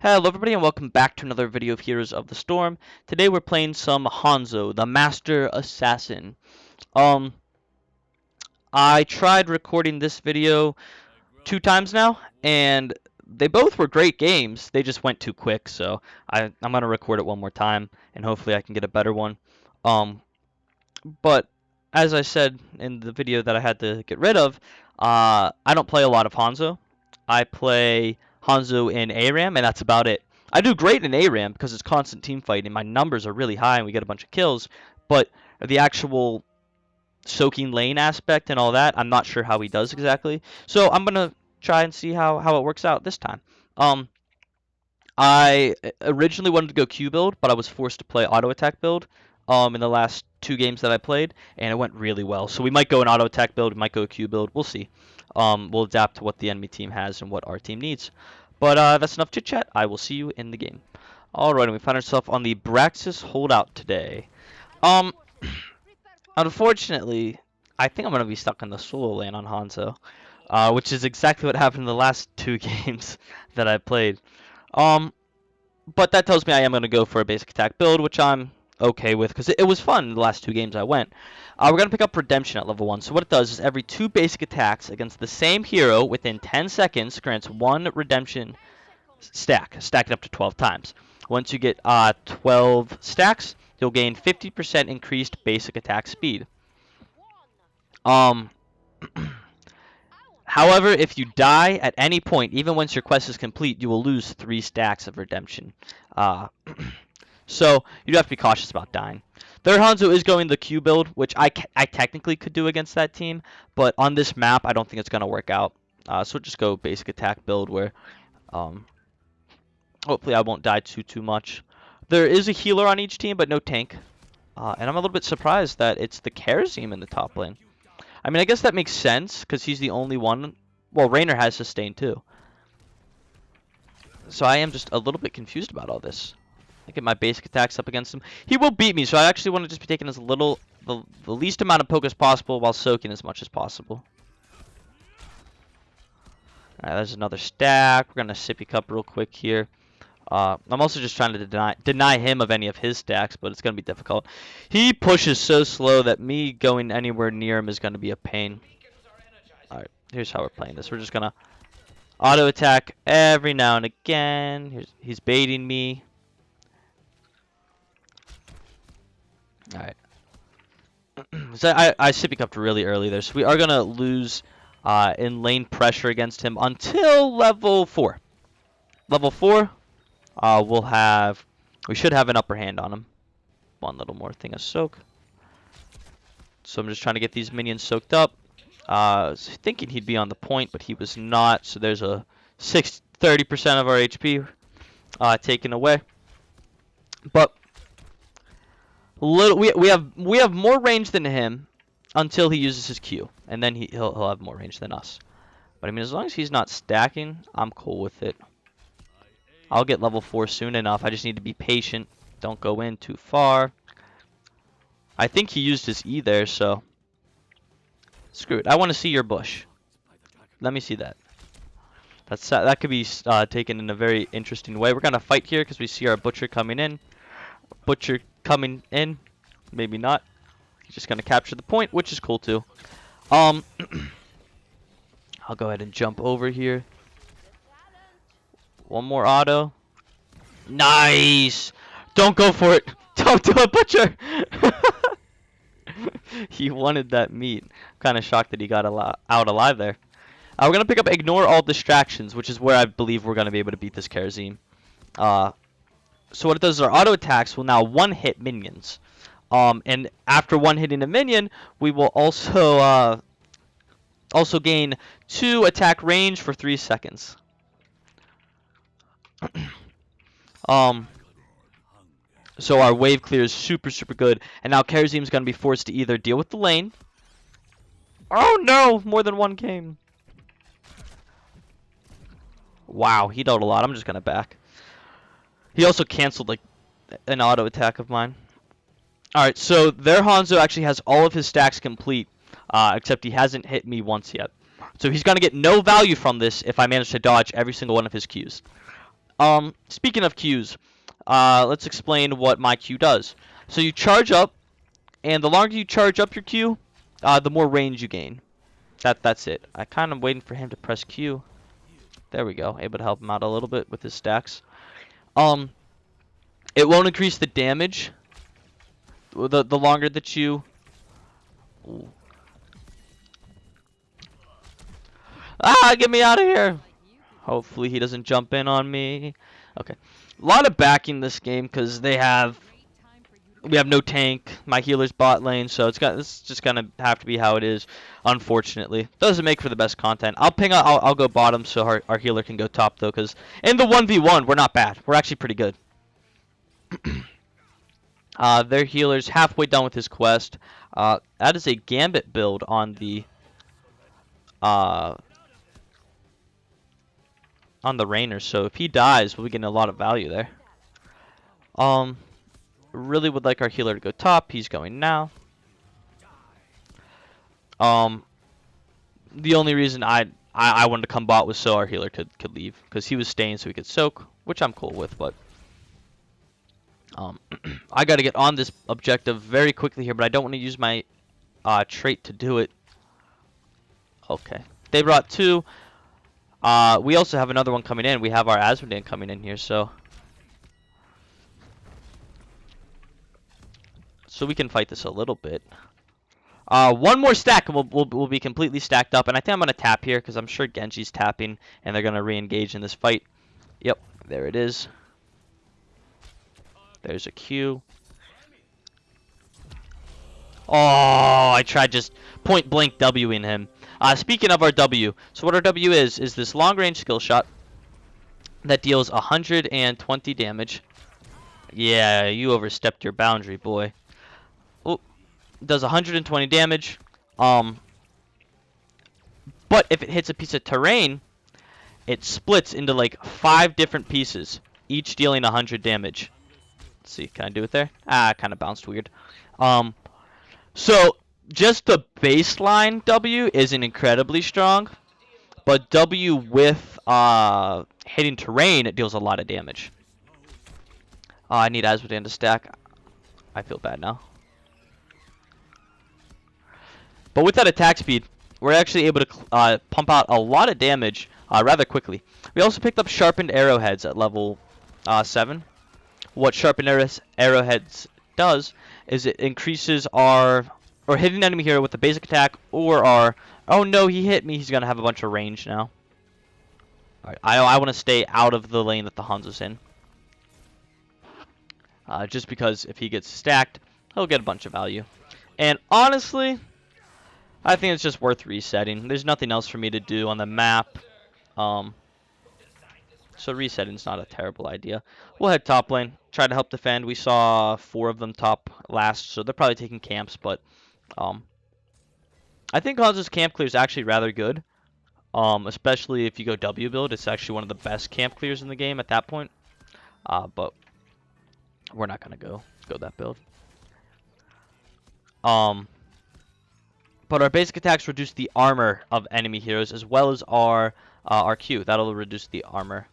Hello everybody and welcome back to another video of Heroes of the Storm. Today we're playing some Hanzo, the Master Assassin. Um, I tried recording this video 2 times now, and they both were great games. They just went too quick, so I'm gonna record it one more time, and hopefully I can get a better one. Um, but as I said in the video that I had to get rid of, I don't play a lot of Hanzo. I play Hanzo in ARAM, and that's about it. I do great in ARAM because it's constant team fighting. My numbers are really high, and we get a bunch of kills. But the actual soaking lane aspect and all that, I'm not sure how he does exactly. So I'm gonna try and see how it works out this time. Um, I originally wanted to go Q build, but I was forced to play auto attack build in the last 2 games that I played, and it went really well. So we might go an auto attack build, we might go a Q build, we'll see. We'll adapt to what the enemy team has and what our team needs. But that's enough chit chat. I will see you in the game. Alright, and we find ourselves on the Braxis holdout today. Um, Unfortunately, I think I'm gonna be stuck in the solo lane on Hanzo, which is exactly what happened in the last 2 games that I played. Um, but that tells me I am going to go for a basic attack build, which I'm okay with because it was fun the last 2 games I went. We're going to pick up Redemption at level 1. So what it does is every 2 basic attacks against the same hero within 10 seconds grants 1 Redemption stack. Stack it up to 12 times. Once you get 12 stacks, you'll gain 50% increased basic attack speed. Um... However, if you die at any point, even once your quest is complete, you will lose 3 stacks of redemption. Uh, so you do have to be cautious about dying. Their Hanzo is going the Q build, which I technically could do against that team, but on this map, I don't think it's going to work out. So we'll just go basic attack build where um, hopefully I won't die too much. There is a healer on each team, but no tank. And I'm a little bit surprised that it's the Kharazim in the top lane. I mean, I guess that makes sense, because he's the only one. Well, Raynor has sustain, too. So I am just a little bit confused about all this. I get my basic attacks up against him. He will beat me, so I actually want to just be taking the least amount of poke as possible while soaking as much as possible. Alright, there's another stack. We're going to sippy cup real quick here. I'm also just trying to deny him of any of his stacks, but it's going to be difficult. He pushes so slow that me going anywhere near him is going to be a pain. Alright, here's how we're playing this. We're just going to auto attack every now and again. He's baiting me. Alright. So I sippy cupped really early there, so we are going to lose in lane pressure against him until level 4. Level 4. We should have an upper hand on him. One little more thing of soak. So I'm just trying to get these minions soaked up. I was thinking he'd be on the point, but he was not. So there's a 30% of our HP taken away. But we have more range than him until he uses his Q, and then he'll have more range than us. But I mean, as long as he's not stacking, I'm cool with it. I'll get level 4 soon enough. I just need to be patient. Don't go in too far. I think he used his E there, so screw it. I want to see your bush. Let me see that. That could be taken in a very interesting way. We're gonna fight here because we see our butcher coming in. Butcher coming in. Maybe not. He's just gonna capture the point, which is cool too. I'll go ahead and jump over here. One more auto. Nice! Don't go for it! Don't do it, Butcher! He wanted that meat. Kind of shocked that he got out alive there. We're going to pick up Ignore All Distractions, which is where I believe we're going to be able to beat this Kharazim. So what it does is our auto attacks will now one-hit minions. And after one-hitting a minion, we will also gain 2 attack range for 3 seconds. So our wave clear is super good, and now Kharazim's gonna be forced to either deal with the lane. Oh no! More than one came. Wow, he dealt a lot. I'm just gonna back. He also canceled like an auto attack of mine. Alright, so their Hanzo actually has all of his stacks complete, except he hasn't hit me once yet. So he's gonna get no value from this if I manage to dodge every single one of his Qs. Speaking of Qs, let's explain what my Q does. So you charge up, and the longer you charge up your Q, the more range you gain. That's it. I kind of waiting for him to press Q. There we go. Able to help him out a little bit with his stacks. It won't increase the damage. The longer that you. Ooh. Ah, get me out of here! Hopefully he doesn't jump in on me. Okay. A lot of backing this game because we have no tank. My healer's bot lane, so it's just gonna have to be how it is. Unfortunately, doesn't make for the best content. I'll go bottom so our healer can go top though, because in the 1v1 we're not bad. We're actually pretty good. Their healer's halfway done with his quest. That is a Gambit build on the Rainer, so if he dies, we'll be getting a lot of value there. Really would like our healer to go top. He's going now. The only reason I wanted to come bot was so our healer could leave, because he was staying so he could soak, which I'm cool with, but I got to get on this objective very quickly here, but I don't want to use my trait to do it. Okay. They brought two. We also have another one coming in. We have our Asmodean coming in here, so we can fight this a little bit. One more stack and we'll be completely stacked up. And I think I'm going to tap here because I'm sure Genji's tapping and they're going to re-engage in this fight. Yep, there it is. There's a Q. Oh, I tried just point blank Wing him. Speaking of our W, so what our W is this long range skill shot that deals 120 damage. Yeah, you overstepped your boundary, boy. Oh, does 120 damage. But if it hits a piece of terrain, it splits into like 5 different pieces, each dealing 100 damage. Let's see, can I do it there? Ah, kind of bounced weird. So just the baseline W isn't incredibly strong, but W with hitting terrain, it deals a lot of damage. I need Asmodean to stack. I feel bad now. But with that attack speed, we're actually able to pump out a lot of damage rather quickly. We also picked up sharpened arrowheads at level 7. What sharpened arrowheads does is it increases or hitting an enemy hero with the basic attack or our... Oh no, he hit me. He's going to have a bunch of range now. Alright, I want to stay out of the lane that the Hanzo's in. Just because if he gets stacked, he'll get a bunch of value. And honestly, I think it's just worth resetting. There's nothing else for me to do on the map. So resetting's not a terrible idea. We'll head top lane, try to help defend. We saw 4 of them top last, so they're probably taking camps, but I think Hanzo's camp clear is actually rather good. Especially if you go W build, it's actually one of the best camp clears in the game at that point. But we're not gonna go that build. But our basic attacks reduce the armor of enemy heroes as well as our Q. That'll reduce the armor.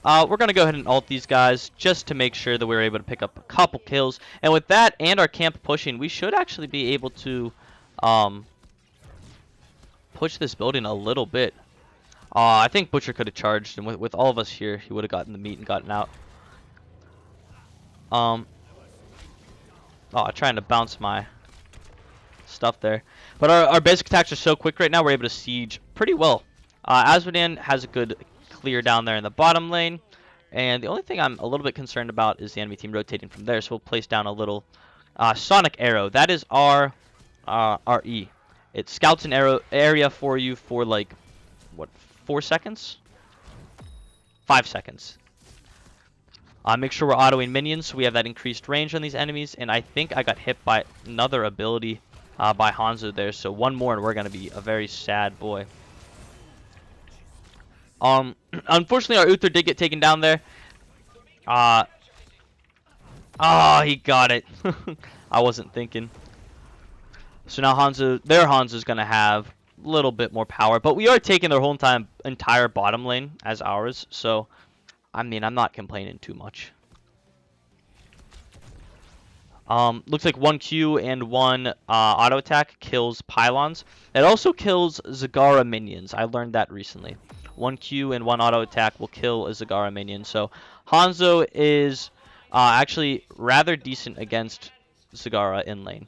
We're going to go ahead and ult these guys just to make sure that we're able to pick up a couple kills. And with that and our camp pushing, we should actually be able to push this building a little bit. I think Butcher could have charged, and with all of us here, he would have gotten the meat and gotten out. Trying to bounce my stuff there. But our basic attacks are so quick right now, we're able to siege pretty well. Asmodean has a good clear down there in the bottom lane. And the only thing I'm a little bit concerned about is the enemy team rotating from there. So we'll place down a little Sonic Arrow. That is our E. It scouts an area for you for like, what, 4 seconds? 5 seconds. Make sure we're autoing minions so we have that increased range on these enemies. And I think I got hit by another ability by Hanzo there. So one more and we're going to be a very sad boy. Unfortunately, our Uther did get taken down there. He got it. I wasn't thinking. So now their Hanzo's going to have little bit more power, but we are taking their whole entire bottom lane as ours, so I mean, I'm not complaining too much. Looks like one Q and one auto attack kills pylons. It also kills Zagara minions. I learned that recently. One Q and one auto attack will kill a Zagara minion. So Hanzo is actually rather decent against Zagara in lane.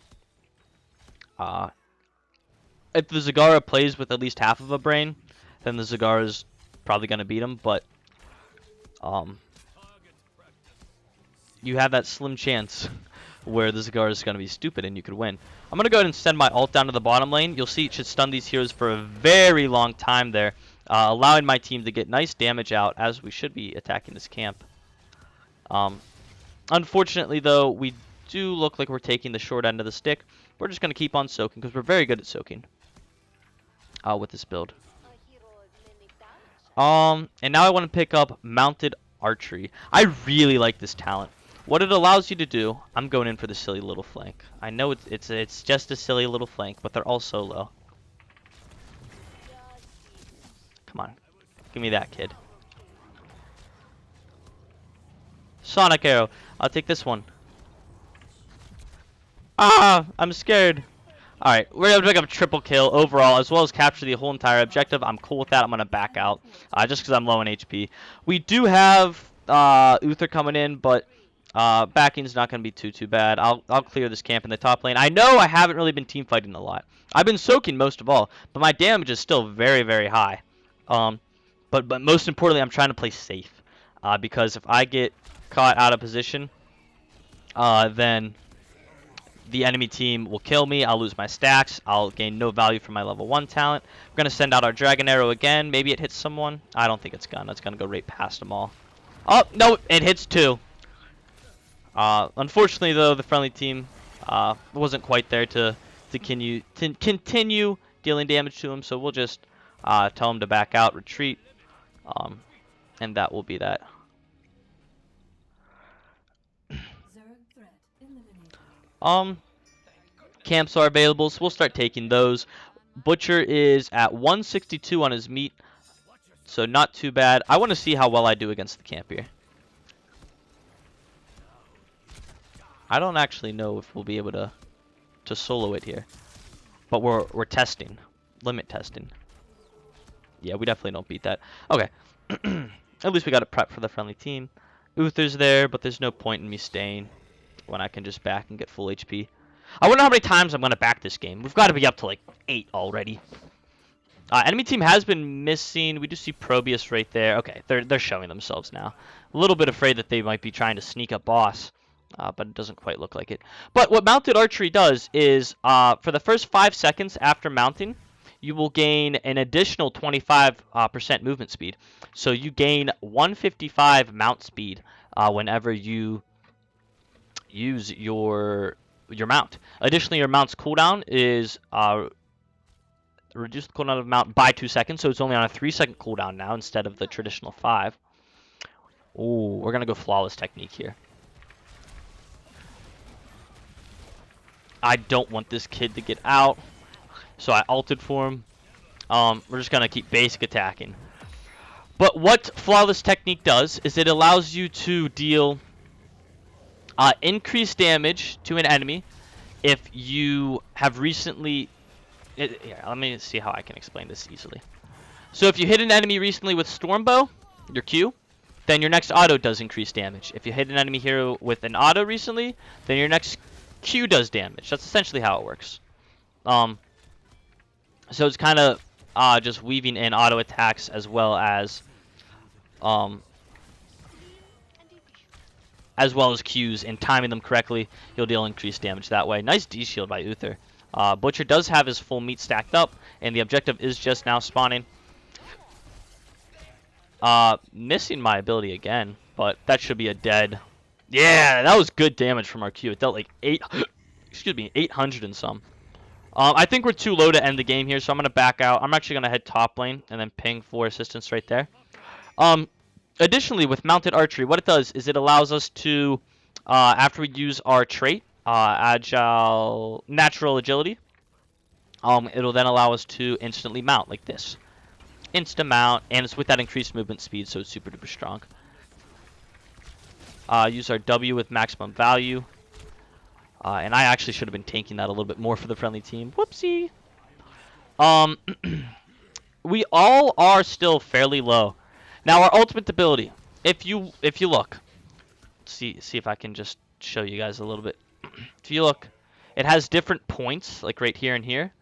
If the Zagara plays with at least half of a brain, then the Zagara is probably going to beat him. But you have that slim chance where the Zagara is going to be stupid and you could win. I'm going to go ahead and send my ult down to the bottom lane. You'll see it should stun these heroes for a very long time there, allowing my team to get nice damage out as we should be attacking this camp. Unfortunately, though, we do look like we're taking the short end of the stick. We're just going to keep on soaking because we're very good at soaking with this build. And now I want to pick up mounted archery. I really like this talent. What it allows you to do, I'm going in for the silly little flank. I know it's just a silly little flank, but they're all so low. Come on, give me that, kid. Sonic arrow. I'll take this one. Ah, I'm scared. Alright, we're able to pick up a triple kill overall, as well as capture the whole entire objective. I'm cool with that. I'm going to back out, just because I'm low in HP. We do have Uther coming in, but backing's not going to be too bad. I'll clear this camp in the top lane. I know I haven't really been team fighting a lot. I've been soaking most of all, but my damage is still very, very high. But most importantly, I'm trying to play safe, because if I get caught out of position, then the enemy team will kill me. I'll lose my stacks. I'll gain no value from my level 1 talent. We're going to send out our Dragon Arrow again. Maybe it hits someone. I don't think it's gonna. It's going to go right past them all. Oh, no, it hits 2. Unfortunately, though, the friendly team wasn't quite there to continue dealing damage to him, so we'll just tell him to back out, retreat, and that will be that. Camps are available, so we'll start taking those. Butcher is at 162 on his meat, so not too bad. I want to see how well I do against the camp here. I don't actually know if we'll be able to solo it here, but we're testing, limit testing. Yeah, we definitely don't beat that. Okay, at least we got it prepped for the friendly team. Uther's there, but there's no point in me staying when I can just back and get full HP. I wonder how many times I'm going to back this game. We've got to be up to like 8 already. Enemy team has been missing. We do see Probius right there. Okay, they're showing themselves now. A little bit afraid that they might be trying to sneak up boss, but it doesn't quite look like it. But what mounted archery does is, for the first 5 seconds after mounting, you will gain an additional 25% movement speed. So you gain 155 mount speed whenever you use your mount. Additionally, your mount's cooldown is reduce the cooldown of mount by 2 seconds, so it's only on a 3-second cooldown now instead of the traditional 5. Ooh, we're gonna go flawless technique here. I don't want this kid to get out, so I ulted for him. We're just gonna keep basic attacking. But what flawless technique does is it allows you to deal increased damage to an enemy if you have recently... Here, let me see how I can explain this easily. So if you hit an enemy recently with Stormbow, your Q, then your next auto does increase damage. If you hit an enemy hero with an auto recently, then your next Q does damage. That's essentially how it works. So it's kind of just weaving in auto attacks as well as Qs, and timing them correctly, you'll deal increased damage that way. Nice D shield by Uther. Butcher does have his full meat stacked up, and the objective is just now spawning. Missing my ability again, but that should be a dead. Yeah, that was good damage from our Q. It dealt like 800 and some. I think we're too low to end the game here, so I'm going to back out. I'm actually going to head top lane and then ping for assistance right there. Additionally, with mounted archery, what it does is it allows us to, after we use our trait, natural agility, It'll then allow us to instantly mount like this. Instant mount, and it's with that increased movement speed, so it's super duper strong. Use our W with maximum value. And I actually should have been tanking that a little bit more for the friendly team. Whoopsie. We all are still fairly low. Now our ultimate ability, if you look, see if I can just show you guys a little bit. If you look, it has different points, like right here and here,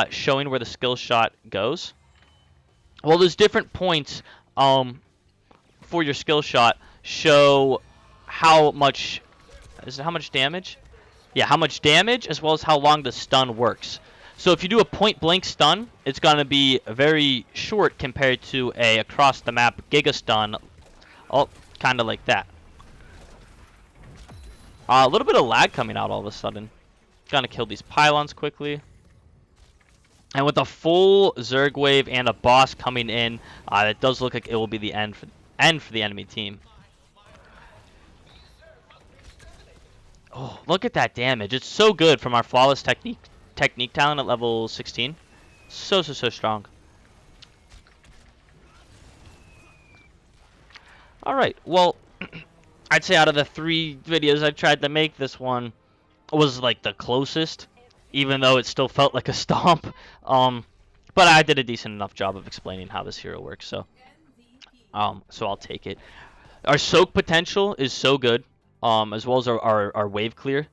showing where the skill shot goes. Well, those different points for your skill shot show how much damage? Yeah, how much damage as well as how long the stun works. So if you do a point blank stun, it's going to be very short compared to a across the map giga stun. Oh, kind of like that. A little bit of lag coming out all of a sudden. Gonna kill these pylons quickly. And with a full Zerg wave and a boss coming in, it does look like it will be the end for the enemy team. Oh, look at that damage. It's so good from our flawless technique talent at level 16. So strong. Alright, well, I'd say out of the 3 videos I tried to make, this one was like the closest, even though it still felt like a stomp. But I did a decent enough job of explaining how this hero works, so I'll take it. Our soak potential is so good, as well as our wave clear.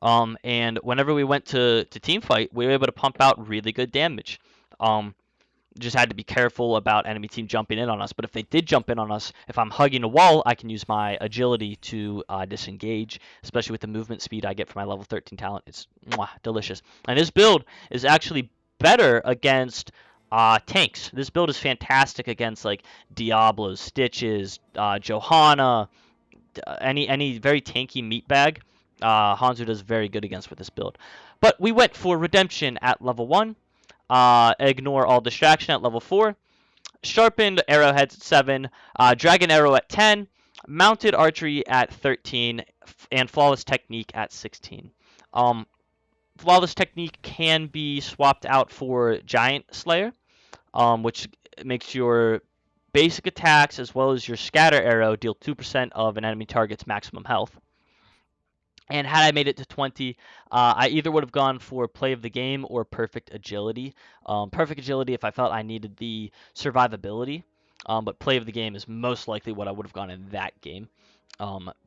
And whenever we went to team fight, we were able to pump out really good damage. Just had to be careful about enemy team jumping in on us. But if they did jump in on us, if I'm hugging a wall, I can use my agility to disengage, especially with the movement speed I get from my level 13 talent. It's delicious. And this build is actually better against tanks. This build is fantastic against like Diablos, Stitches, Johanna, any very tanky meat bag. Hanzo does very good against with this build. But we went for Redemption at level 1. Ignore all distraction at level 4. Sharpened arrowheads at 7. Dragon arrow at 10. Mounted archery at 13. And flawless technique at 16. Flawless technique can be swapped out for giant slayer, which makes your basic attacks as well as your scatter arrow deal 2% of an enemy target's maximum health. And had I made it to 20, I either would have gone for play of the game or perfect agility. Perfect agility if I felt I needed the survivability, but play of the game is most likely what I would have gone in that game,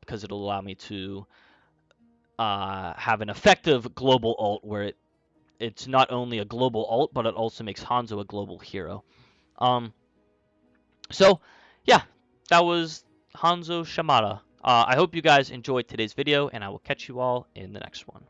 because it'll allow me to have an effective global ult where it's not only a global ult, but it also makes Hanzo a global hero. So, yeah, that was Hanzo Shamada. I hope you guys enjoyed today's video, and I will catch you all in the next one.